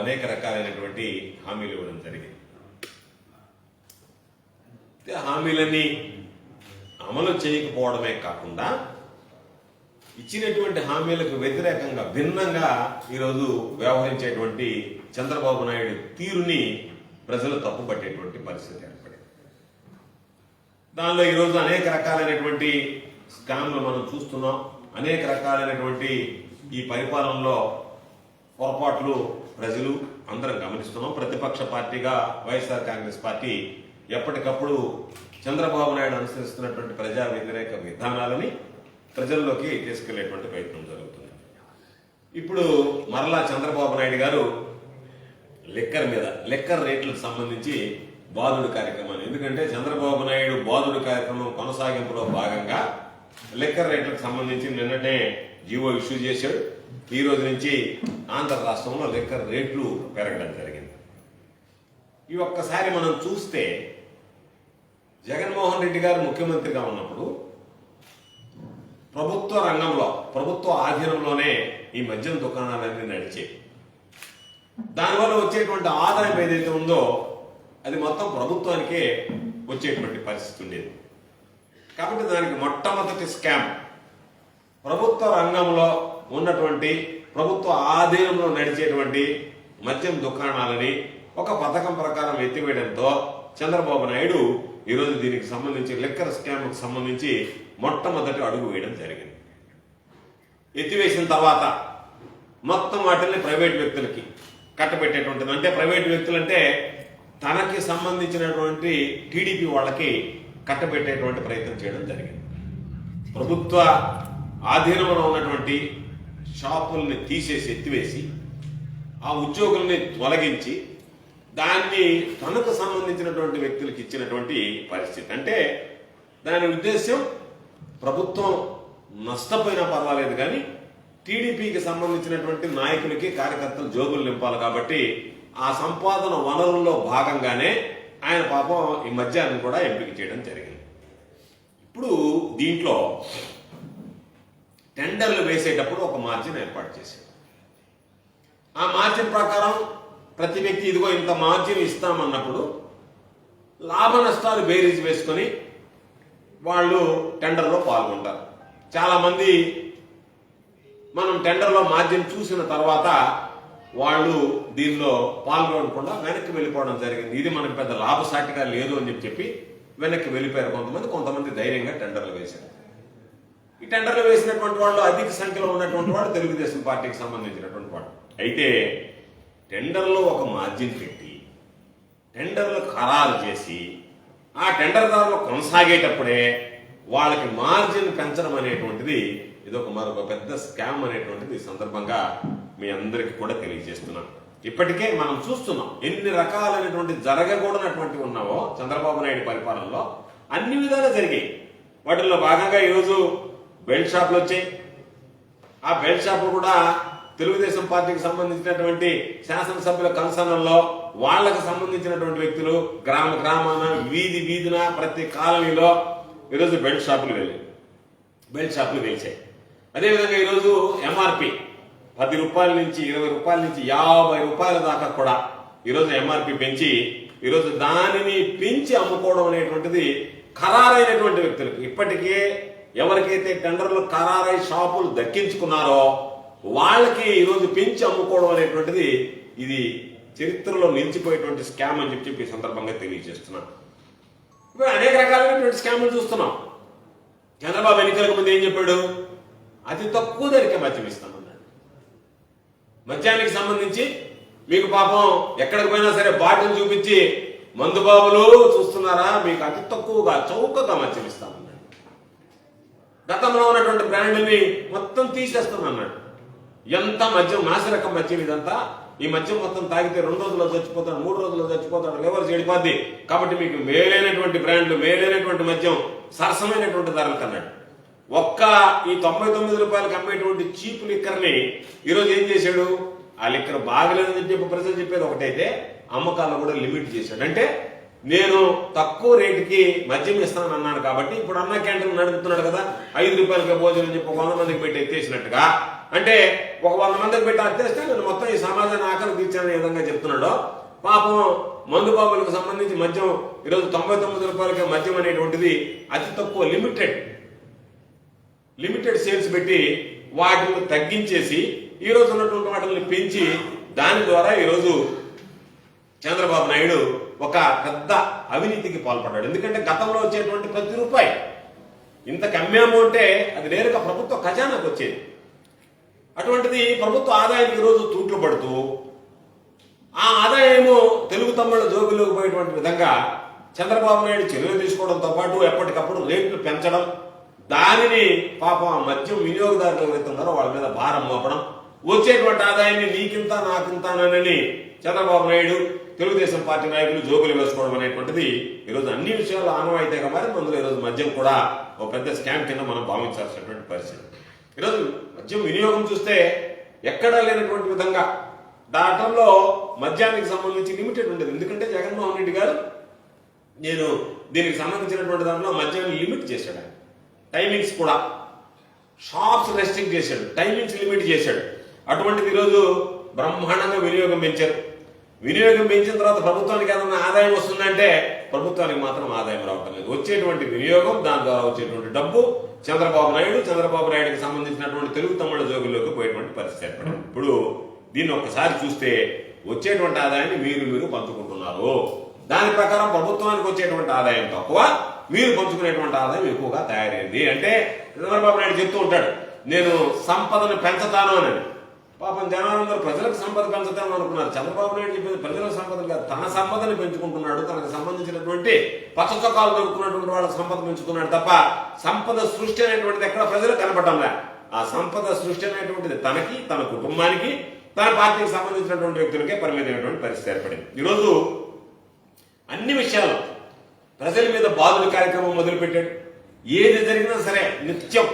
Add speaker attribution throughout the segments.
Speaker 1: అనేక రకాలైనటువంటి హామీలు ఇవ్వడం జరిగింది. హామీలన్నీ అమలు చేయకపోవడమే కాకుండా ఇచ్చినటువంటి హామీలకు వ్యతిరేకంగా భిన్నంగా ఈరోజు వ్యవహరించేటువంటి చంద్రబాబు నాయుడు తీరుని ప్రజలు తప్పుపట్టేటువంటి పరిస్థితి ఏర్పడింది. దానిలో ఈరోజు అనేక రకాలైనటువంటి స్కామ్లు మనం చూస్తున్నాం. అనేక రకాలైనటువంటి ఈ పరిపాలనలో పొరపాట్లు ప్రజలు అందరం గమనిస్తున్నాం. ప్రతిపక్ష పార్టీగా వైఎస్ఆర్ కాంగ్రెస్ పార్టీ ఎప్పటికప్పుడు చంద్రబాబు నాయుడు అనుసరిస్తున్నటువంటి ప్రజా వ్యతిరేక విధానాలని ప్రజల్లోకి తీసుకెళ్లేటువంటి ప్రయత్నం జరుగుతుంది. ఇప్పుడు మరలా చంద్రబాబు నాయుడు గారు లెక్కర్ రేట్లకు సంబంధించి బాదుడు కార్యక్రమాన్ని, ఎందుకంటే చంద్రబాబు నాయుడు బాదుడు కార్యక్రమం కొనసాగింపులో భాగంగా లెక్కర్ రేట్లకు సంబంధించి నిన్ననే జీవో ఇష్యూ చేశాడు. ఈ రోజు నుంచి ఆంధ్ర రాష్ట్రంలో లెక్కర్ రేట్లు పెరగడం జరిగింది. ఈ ఒక్కసారి మనం చూస్తే జగన్మోహన్ రెడ్డి గారు ముఖ్యమంత్రిగా ఉన్నప్పుడు ప్రభుత్వ రంగంలో ప్రభుత్వ ఆధీనంలోనే ఈ మద్యం దుకాణాలన్నీ నడిచాయి. దానివల్ల వచ్చేటువంటి ఆదాయం ఏదైతే ఉందో అది మొత్తం ప్రభుత్వానికే వచ్చేటువంటి పరిస్థితి ఉండేది. కాబట్టి దానికి మొట్టమొదటి స్కామ్ ప్రభుత్వ రంగంలో ఉన్నటువంటి ప్రభుత్వ ఆధీనంలో నడిచేటువంటి మద్యం దుకాణాలని ఒక పథకం ప్రకారం ఎత్తివేయడంతో చంద్రబాబు నాయుడు ఈరోజు దీనికి సంబంధించి లెక్కర్ స్కామ్కు సంబంధించి మొట్టమొదటి అడుగు వేయడం జరిగింది. ఎత్తివేసిన తర్వాత మొత్తం వాటిని ప్రైవేట్ వ్యక్తులకి కట్టబెట్టేటువంటిది. అంటే ప్రైవేట్ వ్యక్తులంటే తనకి సంబంధించినటువంటి టీడీపీ వాళ్ళకి కట్టబెట్టేటువంటి ప్రయత్నం చేయడం జరిగింది. ప్రభుత్వ ఆధీనంలో ఉన్నటువంటి షాపుల్ని తీసేసి ఎత్తివేసి ఆ ఉద్యోగుల్ని తొలగించి దాన్ని తనకు సంబంధించినటువంటి వ్యక్తులకు ఇచ్చినటువంటి పరిస్థితి. అంటే దాని ఉద్దేశం ప్రభుత్వం నష్టపోయినా పర్వాలేదు కానీ టీడీపీకి సంబంధించినటువంటి నాయకులకి కార్యకర్తలు జోబులు నింపాలి కాబట్టి ఆ సంపాదన వనరుల్లో భాగంగానే ఆయన పాపం ఈ మద్యాన్ని కూడా ఎంపిక చేయడం జరిగింది. ఇప్పుడు దీంట్లో టెండర్లు వేసేటప్పుడు ఒక మార్జిన్ ఏర్పాటు చేశారు. ఆ మార్జిన్ ప్రకారం ప్రతి వ్యక్తి ఇదిగో ఇంత మార్జిన్ ఇస్తామన్నప్పుడు లాభ నష్టాలు బేరీజ్ వేసుకొని వాళ్ళు టెండర్లో పాల్గొంటారు. చాలామంది మనం టెండర్లో మార్జిన్ చూసిన తర్వాత వాళ్ళు దీనిలో పాల్గొనకుండా వెనక్కి వెళ్ళిపోవడం జరిగింది. ఇది మనకు పెద్ద లాభసాటిగా లేదు అని చెప్పి వెనక్కి వెళ్ళిపోయారు కొంతమంది ధైర్యంగా టెండర్లు వేశారు. ఈ టెండర్లు వేసినటువంటి వాళ్ళు అధిక సంఖ్యలో ఉన్నటువంటి వాళ్ళు తెలుగుదేశం పార్టీకి సంబంధించినటువంటి వాళ్ళు. అయితే టెండర్లో ఒక మార్జిన్ పెట్టి టెండర్లు ఖరారు చేసి ఆ టెండర్దారులు కొనసాగేటప్పుడే వాళ్ళకి మార్జిన్ పెంచడం అనేటువంటిది ఇదొక మరొక పెద్ద స్కామ్ అనేటువంటిది ఈ సందర్భంగా మీ అందరికీ కూడా తెలియజేస్తున్నాను. ఇప్పటికే మనం చూస్తున్నాం ఎన్ని రకాలైనటువంటి జరగకూడనటువంటి ఉన్నావో చంద్రబాబు నాయుడు పరిపాలనలో అన్ని విధాలు జరిగాయి. వాటిల్లో భాగంగా ఈరోజు బెల్ట్ షాపులు వచ్చాయి. ఆ బెల్ట్ షాపులు కూడా తెలుగుదేశం పార్టీకి సంబంధించినటువంటి శాసనసభ్యుల కన్సర్న్లో వాళ్లకు సంబంధించినటువంటి వ్యక్తులు గ్రామాన వీధిన ప్రతి కాలనీలో ఈరోజు బెల్ట్ షాపులు వెలిచాయి. అదేవిధంగా ఈరోజు ఎంఆర్పి 10 రూపాయల నుంచి 20 రూపాయల నుంచి 50 రూపాయల దాకా కూడా ఈరోజు ఎంఆర్పి పెంచి ఈరోజు దానిని పెంచి అమ్ముకోవడం అనేటువంటిది ఖరారైనటువంటి వ్యక్తులకు ఇప్పటికే ఎవరికైతే టెండర్లు ఖరారై షాపులు దక్కించుకున్నారో వాళ్ళకి ఈరోజు పెంచి అమ్ముకోవడం అనేటువంటిది ఇది చరిత్రలో నిలిచిపోయేటువంటి స్కామ్ అని చెప్పి ఈ సందర్భంగా తెలియజేస్తున్నాను. ఇప్పుడు అనేక రకాలైనటువంటి స్కామ్లు చూస్తున్నాం. చంద్రబాబు ఎన్నికలకు ముందు ఏం చెప్పాడు? అతి తక్కువ ధరకే మద్యం ఇస్తామన్నాడు. మద్యానికి సంబంధించి మీకు పాపం ఎక్కడికి పోయినా సరే బాటిల్ చూపించి మందు బాబులు చూస్తున్నారా మీకు అతి తక్కువగా చౌకగా మద్యం ఇస్తామన్నాడు. గతంలో ఉన్నటువంటి బ్రాండ్ని మొత్తం తీసేస్తామన్నాడు. ఎంత మద్యం నాసిరకం మద్యం ఇదంతా. ఈ మద్యం మొత్తం తాగితే 2 రోజుల్లో చచ్చిపోతాడు, 3 రోజుల్లో చచ్చిపోతాడు, లివర్ చెడిపోద్ది. కాబట్టి మీకు మేలైనటువంటి బ్రాండ్లు మేలైనటువంటి మద్యం సరసమైనటువంటి ధరలకు అన్నాడు. ఒక్క ఈ 99 రూపాయలకు అమ్మేటువంటి చీప్ లిక్కర్ని ఈరోజు ఏం చేశాడు? ఆ లిక్కర్ బాగలేదని చెప్పి ప్రజలు చెప్పేది ఒకటైతే అమ్మకాలను కూడా లిమిట్ చేశాడు. అంటే నేను తక్కువ రేటుకి మద్యం ఇస్తాను అన్నాను కాబట్టి ఇప్పుడు అన్న క్యాంటీన్ నడుపుతున్నాడు కదా, 5 రూపాయలకే భోజనం చెప్పి 100 మందికి పెట్టి ఎత్తేసినట్టుగా, అంటే ఒక 100 మందికి పెట్టి అత్తేస్తే నేను మొత్తం ఈ సమాజాన్ని ఆకలి తీర్చాలనే విధంగా చెప్తున్నాడు. పాపం మందు బాబులకు సంబంధించి మద్యం ఈరోజు 99 రూపాయలకే మద్యం అనేటువంటిది అతి తక్కువ లిమిటెడ్ సేల్స్ పెట్టి వాటిని తగ్గించేసి ఈ రోజు ఉన్నటువంటి వాటిని పెంచి దాని ద్వారా ఈరోజు చంద్రబాబు నాయుడు ఒక పెద్ద అవినీతికి పాల్పడ్డాడు. ఎందుకంటే గతంలో వచ్చేటువంటి ప్రతి రూపాయి ఇంతకు అమ్మాము అంటే అది నేరుగా ప్రభుత్వ ఖజానాకు వచ్చేది. అటువంటిది ప్రభుత్వ ఆదాయానికి ఈరోజు తూట్లు పడుతూ ఆ ఆదాయము తెలుగు తమ్ముళ్ళ జోబులోకి పోయేటువంటి విధంగా చంద్రబాబు నాయుడు చర్యలు తీసుకోవడంతో పాటు ఎప్పటికప్పుడు రేట్లు పెంచడం, దానిని పాపం ఆ మద్యం వినియోగదారులు ఎవరైతే ఉన్నారో వాళ్ళ మీద భారం మోపడం, వచ్చేటువంటి ఆదాయాన్ని నీకింత నాకింతానని చంద్రబాబు నాయుడు తెలుగుదేశం పార్టీ నాయకులు జోకులు వేసుకోవడం అనేటువంటిది ఈరోజు అన్ని విషయాల్లో ఆనవాయితీగా మారి అందులో ఈరోజు మద్యం కూడా ఒక పెద్ద స్కామ్ కింద మనం భావించాల్సినటువంటి పరిస్థితి. ఈరోజు మద్యం వినియోగం చూస్తే ఎక్కడా లేనటువంటి విధంగా దాంట్లో మద్యానికి సంబంధించి లిమిటెడ్ ఉండేది. ఎందుకంటే జగన్మోహన్ రెడ్డి గారు నేను దీనికి సంబంధించినటువంటి దాంట్లో మద్యాన్ని లిమిట్ చేశాడు. టైమింగ్స్ కూడా షాప్స్ రెస్ట్రిక్ట్ చేశాడు, టైమింగ్స్ లిమిట్ చేశాడు. అటువంటిది ఈరోజు బ్రహ్మాండంగా వినియోగం పెంచారు. వినియోగం పెంచిన తర్వాత ప్రభుత్వానికి ఏదైనా ఆదాయం వస్తుందంటే ప్రభుత్వానికి మాత్రం ఆదాయం రావటం లేదు. వచ్చేటువంటి వినియోగం, దాని ద్వారా వచ్చేటువంటి డబ్బు చంద్రబాబు నాయుడికి సంబంధించినటువంటి తెలుగు తమ్ముళ్ళ జోగుల్లోకి పోయేటువంటి పరిస్థితి ఏర్పడింది. ఇప్పుడు దీన్ని ఒక్కసారి చూస్తే వచ్చేటువంటి ఆదాయాన్ని మీరు పంచుకుంటున్నారు. దాని ప్రకారం ప్రభుత్వానికి వచ్చేటువంటి ఆదాయం తక్కువ, మీరు పంచుకునేటువంటి ఆదాయం ఎక్కువగా తయారైంది. అంటే చంద్రబాబు నాయుడు చెప్తూ ఉంటాడు, నేను సంపదను పెంచుతాను అని. పాపం జనాలందరూ ప్రజలకు సంపద పెంచుతామని అనుకున్నారు. చంద్రబాబు నాయుడు చెప్పేది ప్రజలకు సంపద కాదు, తన సంపదని పెంచుకుంటున్నాడు. తనకు సంబంధించినటువంటి పచ్చ చొక్కాలు దొరుకుతున్నటువంటి వాళ్ళ సంపద పెంచుకున్నాడు తప్ప సంపద సృష్టి అనేటువంటిది ఎక్కడ ప్రజలకు కనపడంలే. ఆ సంపద సృష్టి అనేటువంటిది తనకి, తన కుటుంబానికి, తన పార్టీకి సంబంధించినటువంటి వ్యక్తులకే పరిమితమైనటువంటి పరిస్థితి ఏర్పడింది. ఈరోజు అన్ని విషయాలు ప్రజల మీద బాధుల కార్యక్రమం మొదలుపెట్టాడు. ఏది జరిగినా సరే నిత్యం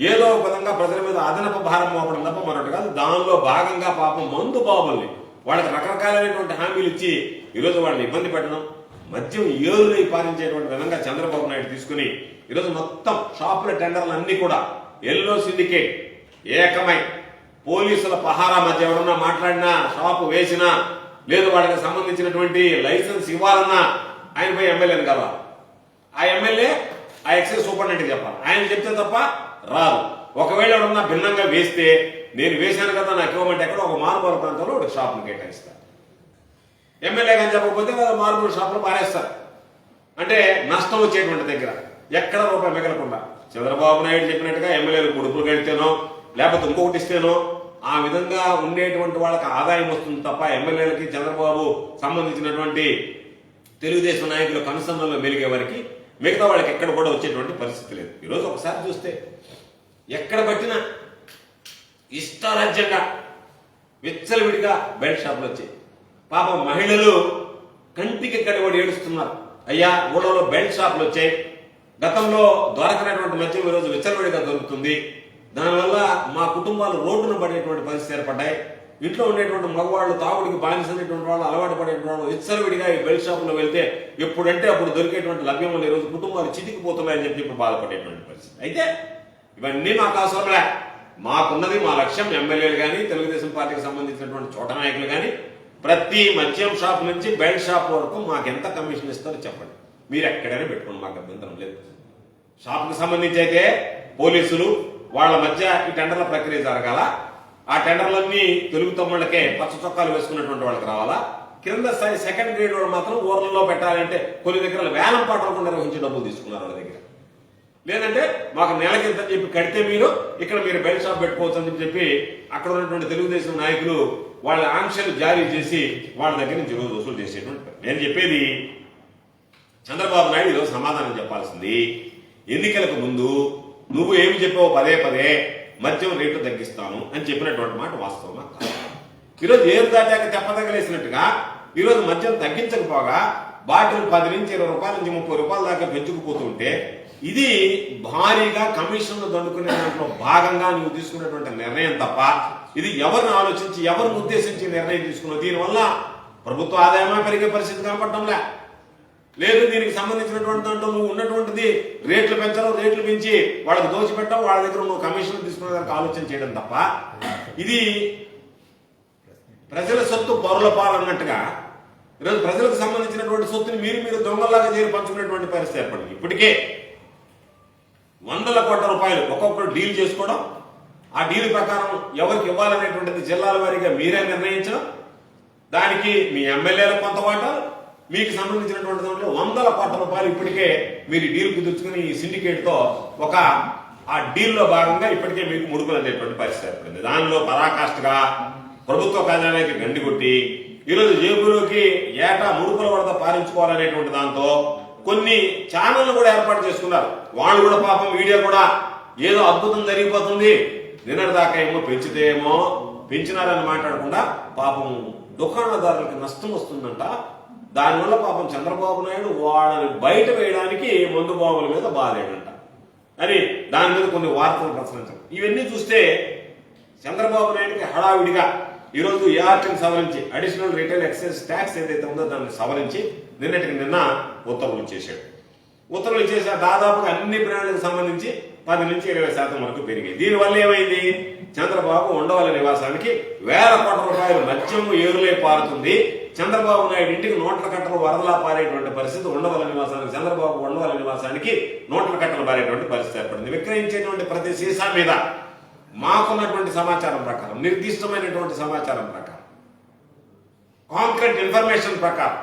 Speaker 1: ఏదో ఒక విధంగా ప్రజల మీద అదనపు భారం మోపడం తప్ప మరొకటి కాదు. దానిలో భాగంగా పాపం మందు బాబుల్ని వాళ్ళకి రకరకాలైనటువంటి హామీలు ఇచ్చి ఈరోజు వాళ్ళని ఇబ్బంది పెట్టడం, మద్యం ఏరులై పాలించేటువంటి విధంగా చంద్రబాబు నాయుడు తీసుకుని ఈరోజు మొత్తం షాపుల టెండర్లు అన్ని కూడా ఎల్లో సిండికేట్ ఏకమై పోలీసుల పహారా మధ్య ఎవరన్నా మాట్లాడినా, షాపు వేసినా, లేదు వాళ్ళకి సంబంధించినటువంటి లైసెన్స్ ఇవ్వాలన్నా ఆయన పోయి ఎమ్మెల్యేని కలవాలి. ఆ ఎమ్మెల్యే ఆ ఎక్సైజ్ సూపరింటెండెంట్కి చెప్పాలి. ఆయన చెప్తే తప్ప రాదు. ఒకవేళ ఎవరన్నా భిన్నంగా వేస్తే నేను వేశాను కదా నాకు ఇవ్వమంటే ఎక్కడ ఒక మారుమూల ప్రాంతంలో ఒక షాపులు కేటాయిస్తారు. ఎమ్మెల్యే కానీ చెప్పకపోతే మారుమూల షాపులు పారేస్తారు. అంటే నష్టం వచ్చేటువంటి దగ్గర ఎక్కడ రూపాయి మిగలకుండా చంద్రబాబు నాయుడు చెప్పినట్టుగా ఎమ్మెల్యేలు ఉడుపులు కడితేనో లేకపోతే ఇంకొకటి ఇస్తేనో ఆ విధంగా ఉండేటువంటి వాళ్ళకి ఆదాయం వస్తుంది తప్ప ఎమ్మెల్యేలకి చంద్రబాబు సంబంధించినటువంటి తెలుగుదేశం నాయకుల కనుసన్నలో మెలిగే వారికి మిగతా వాళ్ళకి ఎక్కడ కూడా వచ్చేటువంటి పరిస్థితి లేదు. ఈరోజు ఒకసారి చూస్తే ఎక్కడ పట్టినా ఇష్టారాజ్యంగా విచ్చలవిడిగా బెల్ట్ షాపులు వచ్చాయి. పాపం మహిళలు కంటికి కడివడి ఏడుస్తున్నారు. అయ్యా ఊళ్ళలో బెల్ట్ షాపులు వచ్చాయి, గతంలో దొరకనటువంటి మద్యం ఈరోజు విచ్చలవిడిగా దొరుకుతుంది, దానివల్ల మా కుటుంబాలు రోడ్డున పడేటువంటి పరిస్థితి ఏర్పడ్డాయి. ఇంట్లో ఉండేటువంటి మగవాళ్ళు తాగుడికి బానిసైనటువంటి వాళ్ళు, అలవాటు పడేటువంటి వాళ్ళు విచ్చలవిడిగా ఈ బెల్ట్ షాపులో వెళ్తే ఎప్పుడంటే అప్పుడు దొరికేటువంటి లభ్యం వల్ల ఈరోజు కుటుంబాలు చితికిపోతున్నాయని చెప్పి ఇప్పుడు బాధపడేటువంటి పరిస్థితి. అయితే ఇవన్నీ మాకు అవసరంలే, మాకున్నది మా లక్ష్యం ఎమ్మెల్యేలు కానీ తెలుగుదేశం పార్టీకి సంబంధించినటువంటి చోట నాయకులు కానీ ప్రతి మద్యం షాప్ నుంచి బెల్ట్ షాప్ వరకు మాకు ఎంత కమిషన్ ఇస్తారో చెప్పండి, మీరు ఎక్కడైనా పెట్టుకోండి, మాకు అభ్యంతరం లేదు. షాప్కి సంబంధించి అయితే పోలీసులు వాళ్ళ మధ్య ఈ టెండర్ల ప్రక్రియ జరగాల. ఆ టెండర్లన్నీ తెలుగు తమ్ముళ్ళకే పచ్చ చొక్కాలు వేసుకున్నటువంటి వాళ్ళకి రావాలా. కింద స్థాయి సెకండ్ గ్రేడ్ వాళ్ళు మాత్రం ఊర్లలో పెట్టాలంటే కొన్ని దగ్గర వేలం పాటలు నిర్వహించి డబ్బులు తీసుకున్నారు వాళ్ళ దగ్గర. లేదంటే మాకు నెలకి ఎంత చెప్పి కడితే మీరు ఇక్కడ మీరు బెల్ట్ షాప్ పెట్టుకోవచ్చు అని చెప్పి అక్కడ ఉన్నటువంటి తెలుగుదేశం నాయకులు వాళ్ళ ఆంక్షలు జారీ చేసి వాళ్ళ దగ్గర నుంచి రోజు వసూలు చేసేటువంటి. నేను చెప్పేది చంద్రబాబు నాయుడు ఈరోజు సమాధానం చెప్పాల్సింది. ఎన్నికలకు ముందు నువ్వు ఏమి చెప్పావు, పదే పదే మద్యం రేట్లు తగ్గిస్తాను అని చెప్పినటువంటి మాట వాస్తవమా కాదు? ఈరోజు ఏరు దాటాక తెప్పదగలేసినట్టుగా ఈరోజు మద్యం తగ్గించకపోగా బాటిల్ 10 నుంచి 20 రూపాయల నుంచి 30 రూపాయల దాకా పెంచుకుపోతుంటే ఇది భారీగా కమిషన్లు దండుకునే దాంట్లో భాగంగా నువ్వు తీసుకున్నటువంటి నిర్ణయం తప్ప ఇది ఎవరిని ఆలోచించి ఎవరిని ఉద్దేశించి నిర్ణయం తీసుకున్నావు? దీనివల్ల ప్రభుత్వ ఆదాయమే పెరిగే పరిస్థితి కనపడటంలే. లేదు దీనికి సంబంధించినటువంటి దాంట్లో నువ్వు ఉన్నటువంటిది రేట్లు పెంచడం, రేట్లు పెంచి వాళ్ళకి దోచిపెట్టడం, వాళ్ళ దగ్గర నువ్వు కమిషన్ తీసుకునే దానికి ఆలోచన చేయడం తప్ప ఇది ప్రజల సొత్తు పౌరుల పాలన్నట్టుగా ఈరోజు ప్రజలకు సంబంధించినటువంటి సొత్తుని మీరు దొంగలాగా చేరి పంచుకునేటువంటి పరిస్థితి ఏర్పడింది. ఇప్పటికే వందల కోట్ల రూపాయలు ఒక్కొక్కరు డీల్ చేసుకోవడం, ఆ డీల్ ప్రకారం ఎవరికి ఇవ్వాలనేటువంటిది జిల్లాల వారీగా మీరే నిర్ణయించడం, దానికి మీ ఎమ్మెల్యేలకు కొంత వాటా, మీకు సంబంధించినటువంటి దాంట్లో వందల కోట్ల రూపాయలు ఇప్పటికే మీరు డీల్ కుదుర్చుకుని ఈ సిండికేట్ తో ఆ డీల్లో భాగంగా ఇప్పటికే మీకు ముడుపులు అనేటువంటి పరిస్థితి ఏర్పడింది. దానిలో పరాకాష్ఠగా ప్రభుత్వ ఖజానాకి గండి కొట్టి ఈరోజు జేబులోకి ఏటా ముడుపుల వరద పారించుకోవాలనేటువంటి దాంతో కొన్ని ఛానళ్లు కూడా ఏర్పాటు చేసుకున్నారు. వాళ్ళు కూడా పాపం వీడియో కూడా ఏదో అద్భుతం జరిగిపోతుంది, నిన్నటిదాకా ఏమో పెంచితే ఏమో పెంచినారని మాట్లాడకుండా పాపం దుకాణదారులకు నష్టం వస్తుందంట, దానివల్ల పాపం చంద్రబాబు నాయుడు వాళ్ళని బయట వేయడానికి మందు బాబుల మీద బాధేడంట అని దాని మీద కొన్ని వార్తలు ప్రచురించారు. ఇవన్నీ చూస్తే చంద్రబాబు నాయుడికి హడావిడిగా ఈరోజు ఏఆర్టీని సవరించి అడిషనల్ రిటైల్ ఎక్సైజ్ ట్యాక్స్ ఏదైతే ఉందో దాన్ని సవరించి నిన్న ఉత్తర్వులు ఇచ్చేశాడు. ఉత్తర్వులు ఇచ్చేసా దాదాపుగా అన్ని బ్రాండ్లకు సంబంధించి 10 నుంచి 20% వరకు పెరిగాయి. దీనివల్ల ఏమైంది, చంద్రబాబు ఉండవల్లి నివాసానికి వేల కోట్ల రూపాయలు మద్యం ఏరులై పారుతుంది. చంద్రబాబు నాయుడు ఇంటికి నోట్ల కట్టలు వరదలా పారేటువంటి పరిస్థితి, ఉండవల్లి నివాసానికి చంద్రబాబు ఉండవల్లి నివాసానికి నోట్ల కట్టలు పారేటువంటి పరిస్థితి ఏర్పడింది. విక్రయించేటువంటి ప్రతి సీసా మీద మాకున్నటువంటి సమాచారం ప్రకారం, నిర్దిష్టమైనటువంటి సమాచారం ప్రకారం, కాంక్రీట్ ఇన్ఫర్మేషన్ ప్రకారం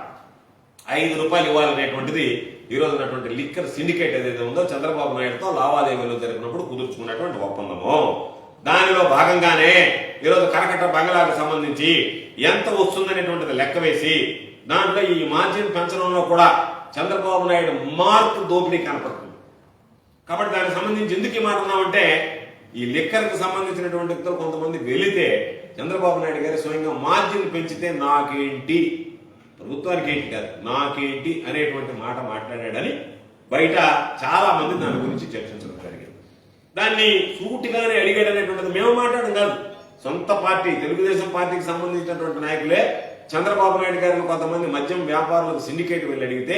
Speaker 1: 5 రూపాయలు ఇవ్వాలనేటువంటిది ఈ రోజు ఉన్నటువంటి లిక్కర్ సిండికేట్ ఏదైతే ఉందో చంద్రబాబు నాయుడుతో లావాదేవీలు జరిపినప్పుడు కుదుర్చుకున్నటువంటి ఒప్పందము. దానిలో భాగంగానే ఈరోజు కరకట్ట బంగ్లాకు సంబంధించి ఎంత వస్తుందనేటువంటిది లెక్క వేసి దాంట్లో ఈ మార్జిన్ పెంచడంలో కూడా చంద్రబాబు నాయుడు మార్క్ దోపిడీ కనపడుతుంది. కాబట్టి దానికి సంబంధించి ఎందుకు ఈ మాట ఉన్నామంటే, ఈ లిక్కర్కి సంబంధించినటువంటి వ్యక్తులు కొంతమంది వెళితే చంద్రబాబు నాయుడు గారు స్వయంగా మార్జిన్ పెంచితే నాకేంటి, ప్రభుత్వానికి ఏంటి కాదు నాకేంటి అనేటువంటి మాట మాట్లాడాడని బయట చాలా మంది దాని గురించి చర్చించడం జరిగింది. దాన్ని సూటిగానే అడిగాడనేటువంటిది మేము మాట్లాడడం కాదు, సొంత పార్టీ తెలుగుదేశం పార్టీకి సంబంధించినటువంటి నాయకులే చంద్రబాబు నాయుడు గారిని కొంతమంది మద్యం వ్యాపారులకు సిండికేట్ వెళ్ళి అడిగితే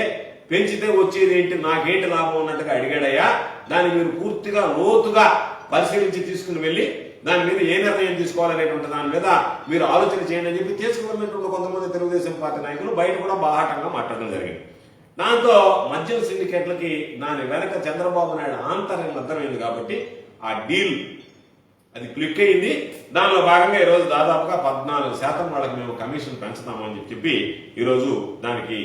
Speaker 1: పెంచితే వచ్చేది ఏంటి, నాకేంటి లాభం ఉన్నట్టుగా అడిగాడయ్యా. దాన్ని మీరు పూర్తిగా లోతుగా పరిశీలించి తీసుకుని వెళ్ళి దాని మీద ఏ నిర్ణయం తీసుకోవాలనేటువంటి దాని మీద మీరు ఆలోచన చేయండి అని చెప్పి తీసుకున్నటువంటి కొంతమంది తెలుగుదేశం పార్టీ నాయకులు బయట కూడా బాహాటంగా మాట్లాడడం జరిగింది. దాంతో మద్యం సిండికేట్లకి దాని వెనక చంద్రబాబు నాయుడు ఆంతర్యం అర్థమైంది కాబట్టి ఆ డీల్ అది క్లిక్ అయింది. దానిలో భాగంగా ఈరోజు దాదాపుగా 14% వాళ్ళకి మేము కమిషన్ పెంచుతామని చెప్పి ఈరోజు దానికి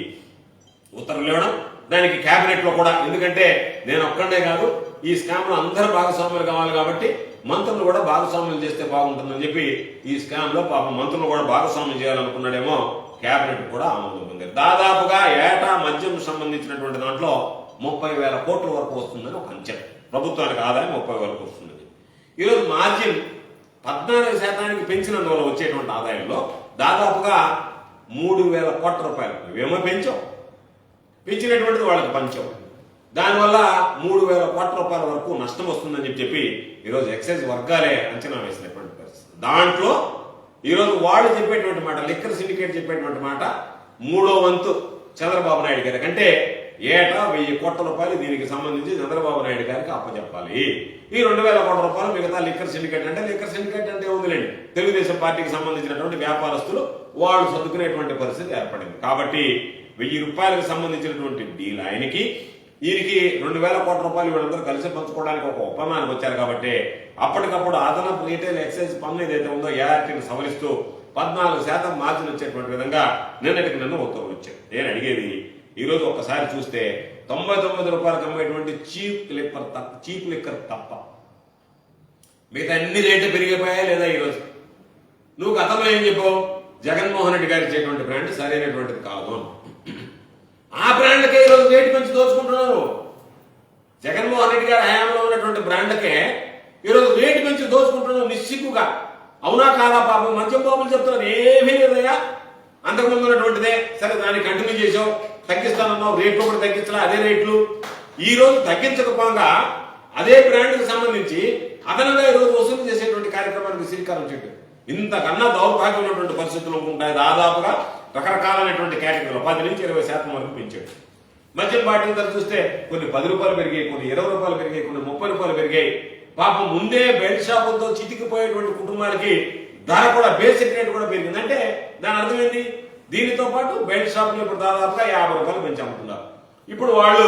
Speaker 1: ఉత్తర్వులు ఇవ్వడం, దానికి కేబినెట్ లో కూడా, ఎందుకంటే నేను ఒక్కడే కాదు ఈ స్కామ్ లో అందరూ భాగస్వాములు కావాలి కాబట్టి మంత్రులు కూడా భాగస్వామ్యం చేస్తే బాగుంటుందని చెప్పి ఈ స్కామ్ లో పాపం మంత్రులు కూడా భాగస్వామ్యం చేయాలనుకున్నాడేమో, కేబినెట్ కూడా ఆమోదం పొందారు. దాదాపుగా ఏటా మద్యం సంబంధించినటువంటి దాంట్లో 30,000 కోట్ల వరకు వస్తుందని ఒక అంచనా, ప్రభుత్వానికి ఆదాయం 30,000 వస్తుందని. ఈరోజు మార్జిన్ 14% పెంచినందువల్ల వచ్చేటువంటి ఆదాయంలో దాదాపుగా 3,000 కోట్ల రూపాయలు నువ్వేమో పెంచినటువంటిది వాళ్ళకి పంచాం, దానివల్ల 3,000 కోట్ల రూపాయల వరకు నష్టం వస్తుందని చెప్పి ఈరోజు ఎక్సైజ్ వర్గాలే అంచనా వేసినటువంటి పరిస్థితి. దాంట్లో ఈరోజు వాళ్ళు చెప్పేటువంటి మాట, లిక్కర్ సిండికేట్ చెప్పేటువంటి మాట 3వ వంతు చంద్రబాబు నాయుడు గారికి, అంటే ఏటా 1,000 కోట్ల రూపాయలు దీనికి సంబంధించి చంద్రబాబు నాయుడు గారికి అప్పచెప్పాలి. ఈ 2,000 కోట్ల రూపాయలు మిగతా లిక్కర్ సిండికేట్ అంటే ఉందిలేండి, తెలుగుదేశం పార్టీకి సంబంధించినటువంటి వ్యాపారస్తులు వాళ్ళు సర్దుకునేటువంటి పరిస్థితి ఏర్పడింది. కాబట్టి 1,000 రూపాయలకు సంబంధించినటువంటి డీల్ ఆయనకి, ఈయనకి 2,000 కోట్ల రూపాయలు వీళ్ళందరూ కలిసి పంచుకోవడానికి ఒక ఒప్పందానికి వచ్చారు. కాబట్టి అప్పటికప్పుడు అదనపు రీటైల్ ఎక్సైజ్ పన్ను ఏదైతే ఉందో ఏఆర్టీని సవరిస్తూ 14% మార్జిన్ వచ్చేటువంటి విధంగా నిన్న ఉత్తర్వులు వచ్చాయి. నేను అడిగేది ఈరోజు ఒక్కసారి చూస్తే 99 రూపాయలకు అమ్మేటువంటి చీప్ లిక్కర్ తప్ప మిగతా అన్ని రేట్లు పెరిగిపోయాయా లేదా? ఈరోజు నువ్వు గతంలో ఏం చెప్పావు, జగన్మోహన్ రెడ్డి గారు ఇచ్చేటువంటి బ్రాండ్ సరైనటువంటిది కాదు, ఆ బ్రాండ్లకే ఈరోజు రేటు పెంచి దోచుకుంటున్నారు. జగన్మోహన్ రెడ్డి గారి హయాంలో ఉన్నటువంటి బ్రాండ్లకే ఈరోజు రేటు పెంచి దోచుకుంటున్నారు నిస్సిగ్గుగా. అవునా కాదా? పాపం మద్యం బాబులు చెప్తున్నారు ఏమీ లేదయ్యా, అంతకుముందు ఉన్నటువంటిదే, సరే దాన్ని కంటిన్యూ చేసావు, తగ్గిస్తానన్నావు, రేట్లు కూడా తగ్గించలే, అదే రేట్లు. ఈ రోజు తగ్గించకపోగా అదే బ్రాండ్కి సంబంధించి అదనంగా ఈరోజు వసూలు చేసేటువంటి కార్యక్రమానికి శ్రీకారం చుట్టూ ఇంతకన్నా దౌర్భాగ్యం ఉన్నటువంటి పరిస్థితులు ఉంటాయి. దాదాపుగా రకరకాలైనటువంటి కేటగిరీలో 10 నుంచి 20% వరకు పెంచాడు. మద్యం బాటిల్ ధర చూస్తే కొన్ని 10 రూపాయలు పెరిగాయి, కొన్ని 20 రూపాయలు పెరిగాయి, కొన్ని 30 రూపాయలు పెరిగాయి. పాపం ముందే బెల్ట్ షాపులతో చితికిపోయేటువంటి కుటుంబాలకి ధర కూడా బేసిక్ రేట్ కూడా పెరిగింది. అంటే దాని అర్థం ఏంటి? దీనితో పాటు బెల్ట్ షాపులు ఇప్పుడు దాదాపుగా 50 రూపాయలు పెంచి అమ్ముతున్నారు. ఇప్పుడు వాళ్ళు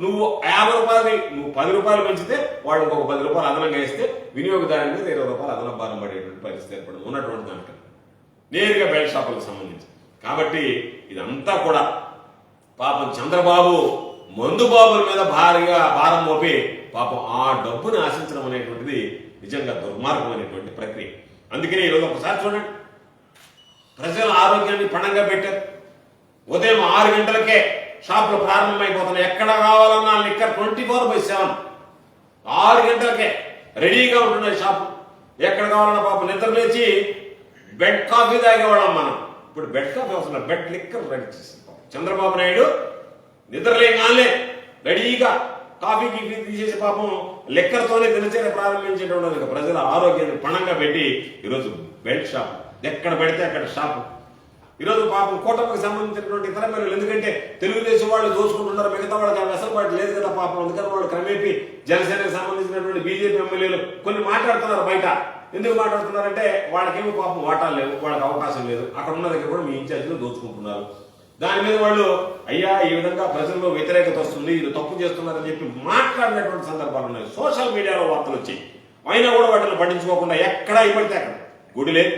Speaker 1: నువ్వు 50 రూపాయలు నువ్వు 10 రూపాయలు పెంచితే వాళ్ళు ఇంకొక 10 రూపాయలు అదనంగా ఇస్తే వినియోగదారుని మీద 20 రూపాయలు అదనం భారం పడేటువంటి పరిస్థితి ఏర్పడింది ఉన్నటువంటి దానికి నేరుగా బెల్ట్ షాపులకు సంబంధించి. కాబట్టి ఇదంతా కూడా పాపం చంద్రబాబు మందు బాబుల మీద భారీగా భారం మోపి పాపం ఆ డబ్బుని ఆశించడం అనేటువంటిది నిజంగా దుర్మార్గమైనటువంటి ప్రక్రియ. అందుకనే ఈరోజు ఒకసారి చూడండి, ప్రజల ఆరోగ్యాన్ని పణంగా పెట్టారు. ఉదయం 6 గంటలకే షాపులు ప్రారంభమైపోతున్నాయి. ఎక్కడ కావాలన్నా లిక్కర్ 24/7 6 గంటలకే రెడీగా ఉంటున్నాయి షాపు. ఎక్కడ కావాలన్నా పాపం నిద్ర లేచి బెడ్ కాఫీ తాగేవాళ్ళం మనం. ఇప్పుడు బెడ్ కాఫీ అవసరం, బెడ్ లిక్కర్ రెడీ చేసి చంద్రబాబు నాయుడు నిద్రలేగానే రెడీగా కాఫీ గీఫీ తీసేసి పాపం లెక్కర్తోనే దినచర్య ప్రారంభించేటువంటి ప్రజల ఆరోగ్యాన్ని పణంగా పెట్టి ఈరోజు బెల్ట్ షాప్ ఎక్కడ పెడితే అక్కడ షాపు. ఈరోజు పాపం కూటమికి సంబంధించినటువంటి ఇతర పేర్లు, ఎందుకంటే తెలుగుదేశం వాళ్ళు దోచుకుంటున్నారు, మిగతా వాళ్ళకి ఆ వెసలుబాటు లేదు కదా పాపం. అందుకని వాళ్ళు క్రమేపీ జనసేనకు సంబంధించినటువంటి బీజేపీ ఎమ్మెల్యేలు కొన్ని మాట్లాడుతున్నారు బయట. ఎందుకు మాట్లాడుతున్నారంటే వాళ్ళకేమో పాపం వాటాలు లేవు, వాళ్ళకి అవకాశం లేదు, అక్కడ ఉన్న దగ్గర కూడా మీ ఇన్ఛార్జీలు దోచుకుంటున్నారు. దాని మీద వాళ్ళు అయ్యా ఈ విధంగా ప్రజల్లో వ్యతిరేకత వస్తుంది, ఇది తప్పు చేస్తున్నారని చెప్పి మాట్లాడినటువంటి సందర్భాలు ఉన్నాయి. సోషల్ మీడియాలో వార్తలు వచ్చాయి. అయినా కూడా వాటిని పట్టించుకోకుండా ఎక్కడా ఇప్పటితే అక్కడ గుడి లేదు,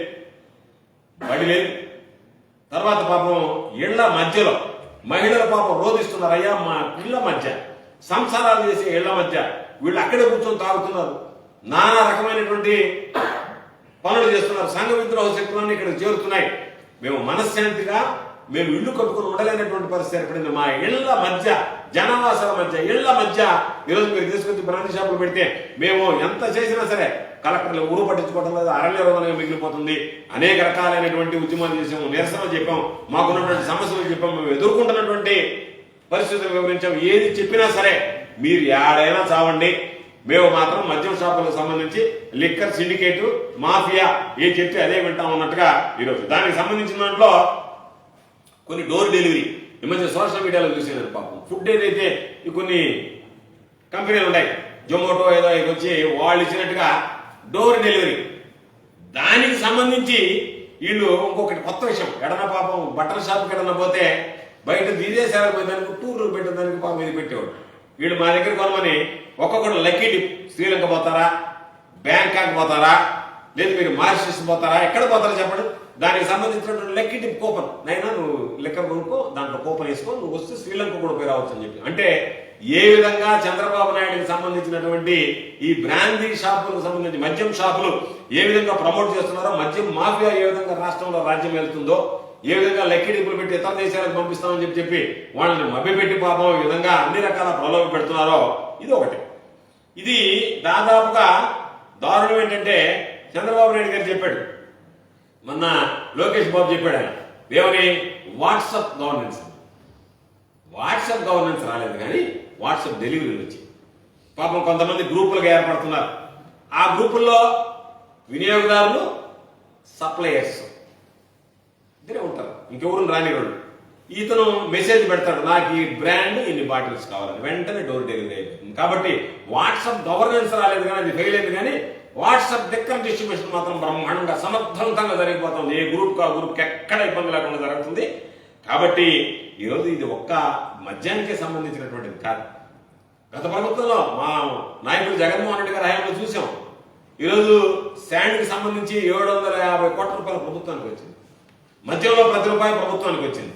Speaker 1: బడి లేదు. తర్వాత పాపం ఇళ్ల మధ్యలో మహిళల పాపం రోధిస్తున్నారు. అయ్యా మా ఇళ్ల మధ్య సంసారాలు చేసే ఇళ్ల మధ్య వీళ్ళు అక్కడే కూర్చొని తాగుతున్నారు, నానా రకమైనటువంటి పనులు చేస్తున్నారు. సంఘ విద్రోహ శక్తులన్నీ ఇక్కడ చేరుతున్నాయి. మేము మనశ్శాంతిగా మేము ఇల్లు కట్టుకుని ఉండలేనటువంటి పరిస్థితి ఏర్పడింది. మా ఇళ్ల మధ్య జనవాసాల మధ్య ఇళ్ల మధ్య ఈరోజు మీరు తీసుకొచ్చి బ్రాండ్ షాపులు పెడితే మేము ఎంత చేసినా సరే కలెక్టర్లు ఊరు పట్టించుకోవడం లేదు, అరణ్యరోధంగా మిగిలిపోతుంది. అనేక రకాలైనటువంటి ఉద్యమాలు చేసాము, నిరసన చెప్పాం, మాకున్నటువంటి సమస్యలు చెప్పాం, మేము ఎదుర్కొంటున్నటువంటి పరిస్థితులు వివరించాం. ఏది చెప్పినా సరే మీరు ఏడైనా చావండి, మేము మాత్రం మద్యం షాపులకు సంబంధించి లిక్కర్ సిండికేట్ మాఫియా ఏ చెప్తే అదే వింటాం అన్నట్టుగా ఈరోజు దానికి సంబంధించిన దాంట్లో కొన్ని డోర్ డెలివరీ ఈ మధ్య సోషల్ మీడియాలో చూసేది పాపం. ఫుడ్ ఏదైతే కొన్ని కంపెనీలు ఉన్నాయి, జొమాటో ఏదో ఇది వచ్చి వాళ్ళు ఇచ్చినట్టుగా డోర్ డెలివరీ, దానికి సంబంధించి వీళ్ళు ఇంకొకటి కొత్త విషయం. ఎడన పాపం బట్టల షాప్కి ఎడన పోతే బయట విదేశాలకు పోయేదానికి టూర్లు పెట్టేదానికి పాపం ఇది పెట్టేవాడు. వీళ్ళు మా దగ్గర కొనమని ఒక్కొక్కటి లక్కీ డిప్, శ్రీలంక పోతారా, బ్యాంకాక్ పోతారా, లేదు మీరు మారిషస్ పోతారా, ఎక్కడ పోతారా చెప్పండి, దానికి సంబంధించినటువంటి లక్కీ డిప్ కూపన్, నైనా నువ్వు లెక్క కొనుక్కో, దాంట్లో కూపన్ వేసుకో, నువ్వు వస్తే శ్రీలంక కూడా పోయి రావచ్చు అని చెప్పి. అంటే ఏ విధంగా చంద్రబాబు నాయుడుకి సంబంధించినటువంటి ఈ బ్రాందీ షాపులకు సంబంధించి మద్యం షాపులు ఏ విధంగా ప్రమోట్ చేస్తున్నారో, మద్యం మాఫియా ఏ విధంగా రాష్ట్రంలో రాజ్యం వెళ్తుందో, ఏ విధంగా లక్కీ డిప్పులు పెట్టి ఇతర దేశాలకు పంపిస్తామని చెప్పి వాళ్ళని మభ్యపెట్టి పాపం ఈ విధంగా అన్ని రకాల ప్రలోభ పెడుతున్నారో ఇది ఒకటి. ఇది దాదాపుగా దారుణం ఏంటంటే చంద్రబాబు నాయుడు గారు చెప్పాడు, మొన్న లోకేష్ బాబు చెప్పాడు, ఆయన ఏమని, వాట్సాప్ గవర్నెన్స్. వాట్సాప్ గవర్నెన్స్ రాలేదు కానీ వాట్సాప్ డెలివరీలు వచ్చి పాపం కొంతమంది గ్రూపులుగా ఏర్పడుతున్నారు. ఆ గ్రూపుల్లో వినియోగదారులు, సప్లయర్స్ ఇద్దరే ఉంటారు, ఇంకెవరు రాని వాళ్ళు. ఇతను మెసేజ్ పెడతాడు, నాకు ఈ బ్రాండ్ ఇన్ని బాటిల్స్ కావాలని, వెంటనే డోర్ డెలివరీ అయిపోతుంది. కాబట్టి వాట్సాప్ గవర్నెన్స్ రాలేదు కానీ అది ఫెయిల్ అయింది, కానీ వాట్సాప్ లిక్కర్ డిస్ట్రిబ్యూషన్ మాత్రం బ్రహ్మాండంగా సమర్థవంతంగా జరిగిపోతుంది. ఏ గ్రూప్ ఆ గ్రూప్కి ఎక్కడ ఇబ్బంది లేకుండా జరుగుతుంది. కాబట్టి ఈరోజు ఇది ఒక్క మద్యానికే సంబంధించినటువంటిది కాదు. గత ప్రభుత్వంలో మా నాయకుడు జగన్మోహన్ రెడ్డి గారి హయాంలో చూసాం. ఈరోజు శాండ్కి సంబంధించి 750 కోట్ల రూపాయల ప్రభుత్వానికి వచ్చింది, మద్యంలో ప్రతి రూపాయి ప్రభుత్వానికి వచ్చింది.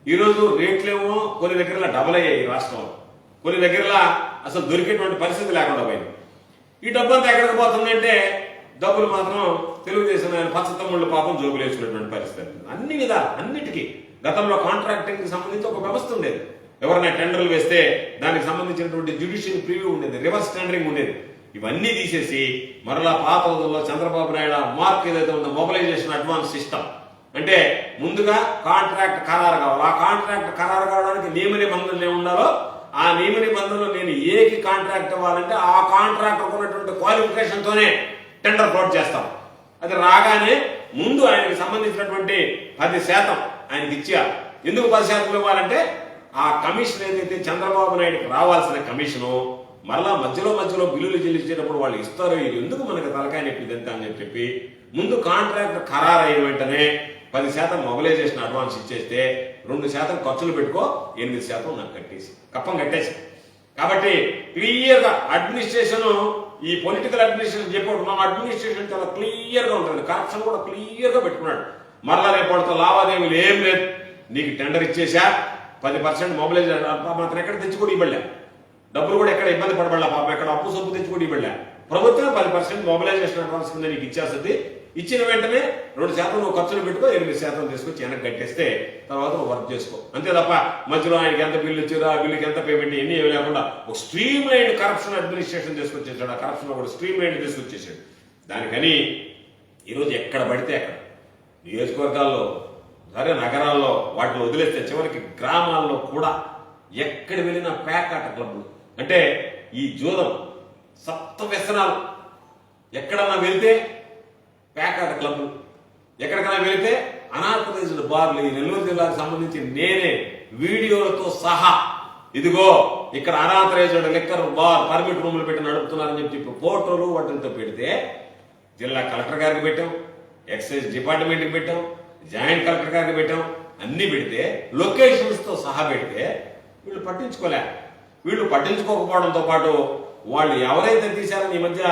Speaker 1: ఈరోజు రేట్లేమో కొన్ని దగ్గరలో డబల్ అయ్యాయి రాష్ట్రంలో, కొన్ని దగ్గరలో అసలు దొరికేటువంటి పరిస్థితి లేకుండా పోయింది. ఈ డబ్బు అంతా ఎక్కడికి పోతుందంటే డబ్బులు మాత్రం తెలుగుదేశం పచ్చతమ్ముళ్ళు పాపం జోబులు వేసుకునేటువంటి పరిస్థితి. అన్ని విధాలు అన్నిటికీ గతంలో కాంట్రాక్టింగ్ కి సంబంధించి ఒక వ్యవస్థ ఉండేది. ఎవరైనా టెండర్లు వేస్తే దానికి సంబంధించినటువంటి జ్యుడిషియల్ ప్రివ్యూ ఉండేది, రివర్స్ టెండరింగ్ ఉండేది. ఇవన్నీ తీసేసి మరలా పాత రోజుల్లో చంద్రబాబు నాయుడు మార్క్ ఏదైతే ఉందో మొబిలైజేషన్ అడ్వాన్స్ సిస్టమ్, అంటే ముందుగా కాంట్రాక్ట్ ఖరారు కావాలి. ఆ కాంట్రాక్ట్ ఖరారు కావడానికి నియమ నిబంధనలు ఏమి ఉండాలో ఆ నియమ నిబంధనలు నేను ఏకి కాంట్రాక్ట్ ఇవ్వాలంటే ఆ కాంట్రాక్టర్ ఉన్నటువంటి క్వాలిఫికేషన్ తోనే టెండర్ ఫ్లోట్ చేస్తాం. అది రాగానే ముందు ఆయనకి సంబంధించినటువంటి 10% ఆయనకి ఇచ్చేయాలి. ఎందుకు 10% ఇవ్వాలంటే ఆ కమిషన్ ఏదైతే చంద్రబాబు నాయుడుకి రావాల్సిన కమిషను మరలా మధ్యలో బిల్లులు చెల్లించేటప్పుడు వాళ్ళు ఇస్తారు, ఇది ఎందుకు మనకు తలకాయ నొప్పి ఇదంతా అని చెప్పి ముందు కాంట్రాక్ట్ ఖరారు అయిన వెంటనే 10% మొబిలైజేషన్ అడ్వాన్స్ ఇచ్చేస్తే 2% ఖర్చులు పెట్టుకో, 8% నాకు కట్టేసి కప్పం కట్టేసి. కాబట్టి క్లియర్ గా అడ్మినిస్ట్రేషన్, ఈ పొలిటికల్ అడ్మినిస్ట్రేషన్ చెప్పుకుంటున్నాం, అడ్మినిస్ట్రేషన్ చాలా క్లియర్ గా ఉంటుంది, కరప్షన్ కూడా క్లియర్ గా పెట్టుకున్నాడు. మరలా రేపటితో లావాదేవీలు ఏం లేదు, నీకు టెండర్ ఇచ్చేసా 10% మొబిలైజేషన్ మాత్రం ఎక్కడ తెచ్చుకోడి ఇవ్వలే, డబ్బులు కూడా ఎక్కడ ఇబ్బంది పడబడలే, పాపం ఎక్కడ అప్పు సొప్పు తెచ్చుకోడి ఇవ్వలే. ప్రభుత్వం 10% మొబిలైజేషన్ అడ్వాన్స్ కింద నీకు ఇచ్చేస్తుంది. ఇచ్చిన వెంటనే 2% నువ్వు ఖర్చులు పెట్టుకో, 8% తీసుకొచ్చి వెనక్కి కట్టేస్తే తర్వాత నువ్వు వర్క్ చేసుకో, అంతే తప్ప మధ్యలో ఆయనకి ఎంత బిల్లు ఇచ్చారు, ఆ బిల్లుకి ఎంత పేమెంట్ ఇవన్నీ ఏమి లేకుండా ఒక స్ట్రీమ్ లైన్ కరప్షన్ అడ్మినిస్ట్రేషన్ తీసుకొచ్చేసాడు. ఆ కరప్షన్ కూడా స్ట్రీమ్ లైన్ తీసుకొచ్చేసాడు. దానికని ఈరోజు ఎక్కడ పడితే అక్కడ నియోజకవర్గాల్లో సరే నగరాల్లో వాటిని వదిలేస్తే చివరికి గ్రామాల్లో కూడా ఎక్కడ వెళ్ళినా పేకాట క్లబ్లు, అంటే ఈ జూదం సప్త వ్యసనాలు. ఎక్కడన్నా వెళ్తే పేకాట క్లబ్లు, ఎక్కడికైనా వెళితే అనాథరైజ్డ్ బార్లు. ఈ నెల్లూరు జిల్లాకు సంబంధించి నేనే వీడియోలతో సహా ఇదిగో ఇక్కడ అనాథరైజ్డ్ లిక్కర్ బార్ పర్మిట్ రూములు పెట్టి నడుపుతున్నారని చెప్పి ఫోటోలు వాటితో పెడితే జిల్లా కలెక్టర్ గారికి పెట్టాం, ఎక్సైజ్ డిపార్ట్మెంట్కి పెట్టాం, జాయింట్ కలెక్టర్ గారికి పెట్టాం, అన్ని పెడితే లొకేషన్స్ తో సహా పెడితే వీళ్ళు పట్టించుకోలే. వీళ్ళు పట్టించుకోకపోవడంతో పాటు వాళ్ళు ఎవరైతే తీశారని ఈ మధ్య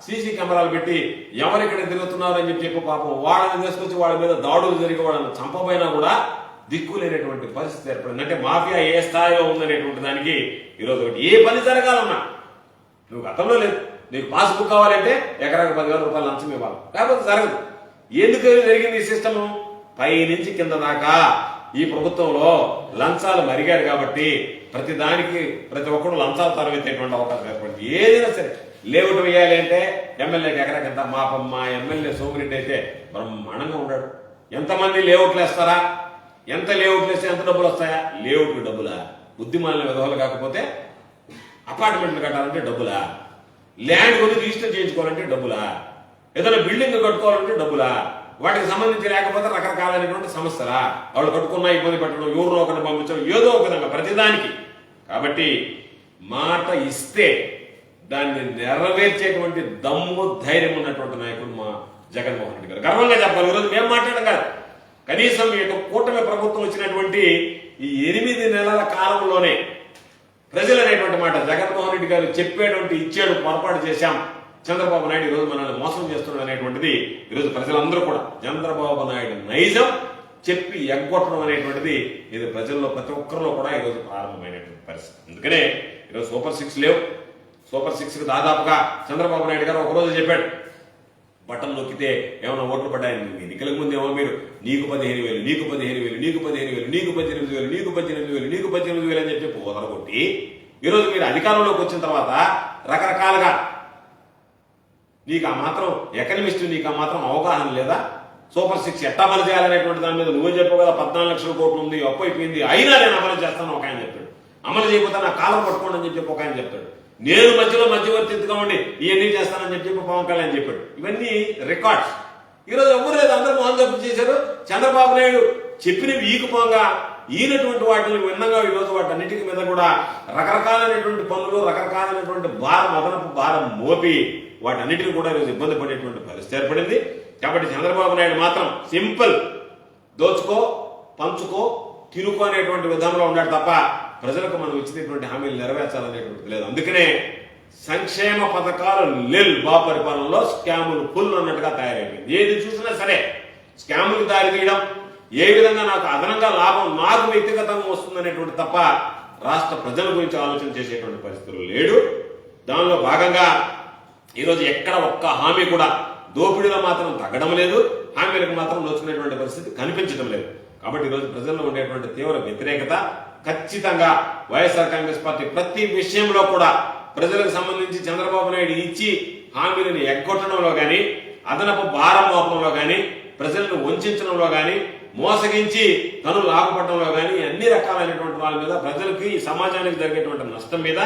Speaker 1: సీసీ కెమెరాలు పెట్టి ఎవరెక్కడ తిరుగుతున్నారు అని చెప్పి పాపం వాళ్ళని తీసుకొచ్చి వాళ్ళ మీద దాడులు జరిగి వాళ్ళని చంపబోయినా కూడా దిక్కు లేనటువంటి పరిస్థితి ఏర్పడింది. అంటే మాఫియా ఏ స్థాయిలో ఉందనేటువంటి దానికి ఈరోజు ఒకటి ఏ పని జరగాలన్నా నువ్వు గతంలో లేదు, నీకు పాస్బుక్ కావాలంటే ఎకరాకు 10,000 రూపాయలు లంచం ఇవ్వాలి, లేకపోతే జరగదు. ఎందుకు జరిగింది ఈ సిస్టమ్? పై నుంచి కింద దాకా ఈ ప్రభుత్వంలో లంచాలు మరిగారు కాబట్టి ప్రతి దానికి ప్రతి ఒక్కరు లంచాలు తరవేసేటువంటి అవకాశం ఏర్పడింది. ఏదైనా సరే లేఅవుట్ వేయాలి అంటే ఎమ్మెల్యేకి ఎకరాకింత, మా ఎమ్మెల్యే సోమిరెడ్డి అయితే బ్రహ్మాండంగా ఉన్నాడు. ఎంతమంది లేఅవుట్లు వేస్తారా, ఎంత లేఅవుట్లు వేస్తే ఎంత డబ్బులు వస్తాయా? లేఅవుట్లు డబ్బులా? బుద్ధిమాలిన విధవాలు కాకపోతే అపార్ట్మెంట్లు కట్టాలంటే డబ్బులా? ల్యాండ్ కొని రిజిస్టర్ చేయించుకోవాలంటే డబ్బులా? ఏదైనా బిల్డింగ్ కట్టుకోవాలంటే డబ్బులా? వాటికి సంబంధించి లేకపోతే రకరకాలైనటువంటి సమస్యలా? వాళ్ళు కట్టుకున్నా ఇబ్బంది పెట్టడం, ఎవరినో ఒకరిని పంపించడం, ఏదో ఒక విధంగా ప్రతిదానికి. కాబట్టి మాట ఇస్తే దాన్ని నెరవేర్చేటువంటి దమ్ము ధైర్యం ఉన్నటువంటి నాయకుడు మా జగన్మోహన్ రెడ్డి గారు. గర్వంగా చెప్పాలి. ఈరోజు మేము మాట్లాడడం కాదు, కనీసం ఈ కూటమి ప్రభుత్వం వచ్చినటువంటి ఈ 8 నెలల కాలంలోనే ప్రజలు అనేటువంటి మాట జగన్మోహన్ రెడ్డి గారు చెప్పేటువంటి ఇచ్చాడు, పొరపాటు చేశాం, చంద్రబాబు నాయుడు ఈరోజు మనల్ని మోసం చేస్తున్నాడు అనేటువంటిది ఈరోజు ప్రజలందరూ కూడా చంద్రబాబు నాయుడు నైజం చెప్పి ఎగ్గొట్టడం అనేటువంటిది ఇది ప్రజల్లో ప్రతి ఒక్కరిలో కూడా ఈరోజు ప్రారంభమైనటువంటి పరిస్థితి. అందుకనే ఈరోజు సూపర్ 6 లేవు. సూపర్ 6 కి దాదాపుగా చంద్రబాబు నాయుడు గారు ఒకరోజు చెప్పాడు, బటన్ నొక్కితే ఏమైనా ఓట్లు పడ్డాయని. ఎన్నికలకు ముందు ఏమో మీరు నీకు 15,000, నీకు 15,000, నీకు 15,000, నీకు 18,000, నీకు 18,000, నీకు 18,000 అని చెప్పి పోదరగొట్టి ఈరోజు మీరు అధికారంలోకి వచ్చిన తర్వాత రకరకాలుగా నీకు ఆ మాత్రం ఎకనమిస్ట్, నీకు ఆ మాత్రం అవగాహన లేదా? సూపర్ 6 ఎట్టా అమలు చేయాలనేటువంటి దాని మీద నువ్వే చెప్పావు కదా, 14 లక్షల కోట్లు ఉంది, అప్పు అయిపోయింది, అయినా నేను అమలు చేస్తాను ఒక ఆయన చెప్తాడు. అమలు చేయకపోతే నా కాలం పట్టుకోండి అని చెప్పి ఒక ఆయన చెప్తాడు. నేను మధ్యవర్తిగా ఉండి ఇవన్నీ చేస్తానని చెప్పి పవన్ కళ్యాణ్ చెప్పాడు. ఇవన్నీ రికార్డ్స్. ఈరోజు ఎవరు లేదు, అందరూ మోహన్ జప్పు చేశారు. చంద్రబాబు నాయుడు చెప్పినవి ఈకుపోగా ఈనటువంటి వాటిని విన్నగా ఈరోజు వాటన్నిటికి మీద కూడా రకరకాలైనటువంటి పనులు, రకరకాలైనటువంటి అదనపు భారం మోపి వాటన్నిటిని కూడా ఈరోజు ఇబ్బంది పడేటువంటి పరిస్థితి ఏర్పడింది. కాబట్టి చంద్రబాబు నాయుడు మాత్రం సింపుల్ దోచుకో, పంచుకో, తిరుకో అనేటువంటి విధానంలో ఉన్నాడు తప్ప ప్రజలకు మనం ఇచ్చినటువంటి హామీలు నెరవేర్చాలనేటువంటిది లేదు. అందుకనే సంక్షేమ పథకాలు బాబు పరిపాలనలో స్కాములు ఫుల్ అన్నట్టుగా తయారైపోయింది. ఏది చూసినా సరే స్కాములు దారి తీయడం, ఏ విధంగా నాకు అదనంగా లాభం నాకు వ్యక్తిగతంగా వస్తుందనేటువంటి తప్ప రాష్ట్ర ప్రజల గురించి ఆలోచన చేసేటువంటి పరిస్థితులు లేడు. దానిలో భాగంగా ఈరోజు ఎక్కడ ఒక్క హామీ కూడా దోపిడీలో మాత్రం తగ్గడం లేదు, హామీలకు మాత్రం నోచుకునేటువంటి పరిస్థితి కనిపించడం లేదు. కాబట్టి ఈరోజు ప్రజల్లో ఉండేటువంటి తీవ్ర వ్యతిరేకత ఖచ్చితంగా వైఎస్ఆర్ కాంగ్రెస్ పార్టీ ప్రతి విషయంలో కూడా ప్రజలకు సంబంధించి చంద్రబాబు నాయుడు ఇచ్చి హామీలను ఎగ్గొట్టడంలో గాని, అదనపు భారం మోపడంలో గాని, ప్రజలను వంచడంలో గాని, మోసగించి తను లాభపడడంలో గాని, అన్ని రకాలైనటువంటి వాళ్ళ మీద ప్రజలకి ఈ సమాజానికి జరిగేటువంటి నష్టం మీద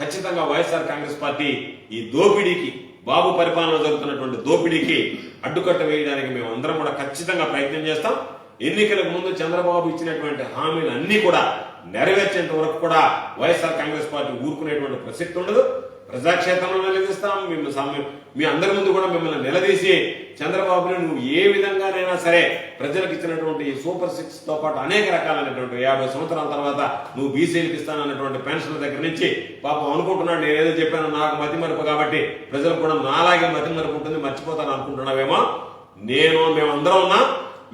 Speaker 1: ఖచ్చితంగా వైఎస్ఆర్ కాంగ్రెస్ పార్టీ ఈ దోపిడీకి, బాబు పరిపాలనలో జరుగుతున్నటువంటి దోపిడీకి అడ్డుకట్ట వేయడానికి మేము అందరం కూడా ఖచ్చితంగా ప్రయత్నం చేస్తాం. ఎన్నికలకు ముందు చంద్రబాబు ఇచ్చినటువంటి హామీలు అన్ని కూడా నెరవేర్చేంత వరకు కూడా వైఎస్ఆర్ కాంగ్రెస్ పార్టీ ఊరుకునేటువంటి ప్రసక్తి ఉండదు. ప్రజాక్షేత్రంలో నిలదీస్తాం. మీ అందరి ముందు కూడా మిమ్మల్ని నిలదీసి చంద్రబాబుని నువ్వు ఏ విధంగానైనా సరే ప్రజలకు ఇచ్చినటువంటి ఈ సూపర్ 6 తో పాటు అనేక రకాలైనటువంటి 50 సంవత్సరాల తర్వాత నువ్వు బీసీలకు ఇస్తానన్నటువంటి పెన్షన్ల దగ్గర నుంచి పాపం అనుకుంటున్నాడు నేను ఏదో చెప్పాను నాకు మతిమరుపు కాబట్టి ప్రజలకు కూడా నాలాగే మతిమరుపు ఉంటుంది మర్చిపోతాను అనుకుంటున్నావేమో. మేమందరం ఉన్నా.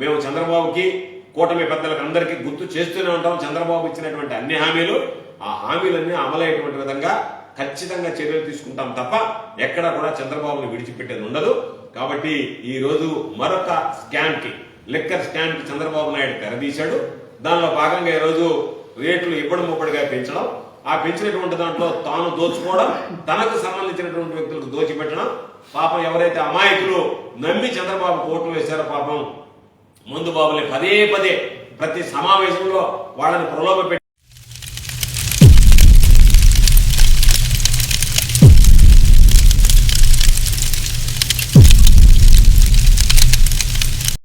Speaker 1: మేము చంద్రబాబుకి కూటమి పెద్దలకు అందరికీ గుర్తు చేస్తూనే ఉంటాం. చంద్రబాబు ఇచ్చినటువంటి అన్ని హామీలు ఆ హామీలన్నీ అమలయ్యేటువంటి విధంగా ఖచ్చితంగా చర్యలు తీసుకుంటాం తప్ప ఎక్కడా కూడా చంద్రబాబుని విడిచిపెట్టేది ఉండదు. కాబట్టి ఈ రోజు మరొక లిక్కర్ స్కామ్ కి చంద్రబాబు నాయుడు తెరదీశాడు. దానిలో భాగంగా ఈ రోజు రేట్లు ఇబ్బడి ముబ్బడిగా పెంచడం, ఆ పెంచినటువంటి దాంట్లో తాను దోచుకోవడం, తనకు సంబంధించినటువంటి వ్యక్తులకు దోచిపెట్టడం. పాపం ఎవరైతే అమాయకులు నమ్మి చంద్రబాబు ఓట్లు వేశారో పాపం మందు బాబుల్ని పదే ప్రతి సమావేశంలో వాళ్ళని ప్రలోభ